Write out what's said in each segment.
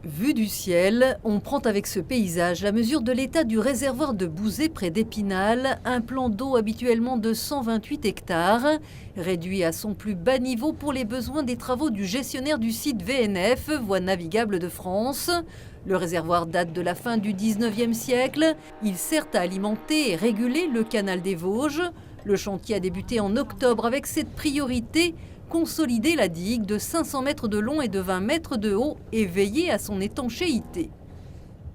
Vue du ciel, on prend avec ce paysage la mesure de l'état du réservoir de Bouzé près d'Épinal, un plan d'eau habituellement de 128 hectares, réduit à son plus bas niveau pour les besoins des travaux du gestionnaire du site VNF, Voies navigables de France. Le réservoir date de la fin du 19e siècle. Il sert à alimenter et réguler le canal des Vosges. Le chantier a débuté en octobre avec cette priorité: consolider la digue de 500 mètres de long et de 20 mètres de haut et veiller à son étanchéité.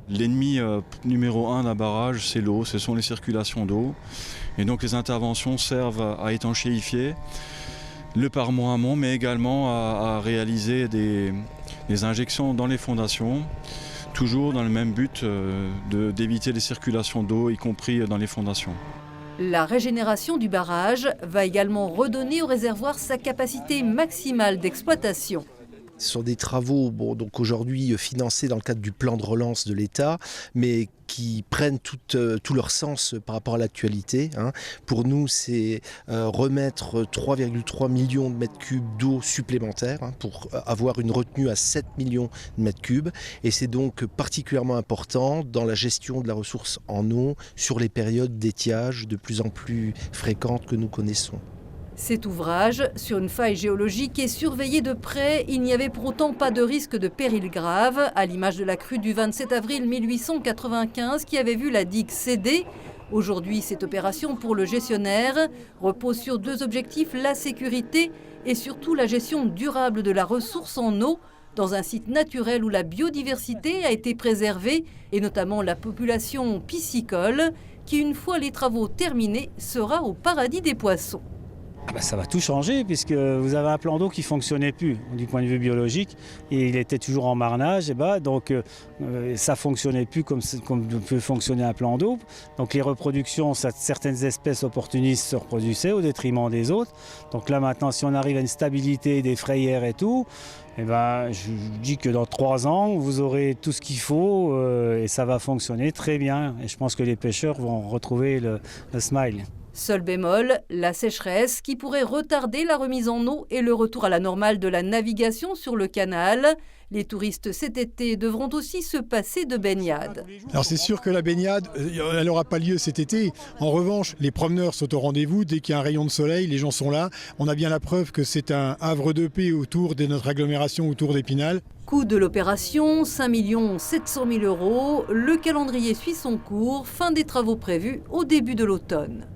L'ennemi numéro 1 d'un barrage, c'est l'eau, ce sont les circulations d'eau. Et donc les interventions servent à étanchéifier le parement amont, mais également à réaliser des injections dans les fondations, toujours dans le même but d'éviter les circulations d'eau, y compris dans les fondations. La régénération du barrage va également redonner au réservoir sa capacité maximale d'exploitation. Ce sont des travaux donc aujourd'hui financés dans le cadre du plan de relance de l'État, mais qui prennent tout leur sens par rapport à l'actualité. Pour nous, c'est remettre 3,3 millions de mètres cubes d'eau supplémentaire pour avoir une retenue à 7 millions de mètres cubes. Et c'est donc particulièrement important dans la gestion de la ressource en eau sur les périodes d'étiage de plus en plus fréquentes que nous connaissons. Cet ouvrage, sur une faille géologique, est surveillé de près. Il n'y avait pour autant pas de risque de péril grave, à l'image de la crue du 27 avril 1895 qui avait vu la digue céder. Aujourd'hui, cette opération pour le gestionnaire repose sur deux objectifs: la sécurité et surtout la gestion durable de la ressource en eau, dans un site naturel où la biodiversité a été préservée, et notamment la population piscicole, qui, une fois les travaux terminés, sera au paradis des poissons. Ça va tout changer puisque vous avez un plan d'eau qui ne fonctionnait plus du point de vue biologique et il était toujours en marnage, donc ça ne fonctionnait plus comme peut fonctionner un plan d'eau. Donc les reproductions, certaines espèces opportunistes se reproduisaient au détriment des autres. Donc là maintenant, si on arrive à une stabilité des frayères et tout, je dis que dans 3 ans, vous aurez tout ce qu'il faut et ça va fonctionner très bien. Et je pense que les pêcheurs vont retrouver le smile. Seul bémol, la sécheresse qui pourrait retarder la remise en eau et le retour à la normale de la navigation sur le canal. Les touristes cet été devront aussi se passer de baignade. Alors c'est sûr que la baignade, elle n'aura pas lieu cet été. En revanche, les promeneurs sont au rendez-vous. Dès qu'il y a un rayon de soleil, les gens sont là. On a bien la preuve que c'est un havre de paix autour de notre agglomération, autour d'Épinal. Coût de l'opération, 5 700 000 €. Le calendrier suit son cours. Fin des travaux prévus au début de l'automne.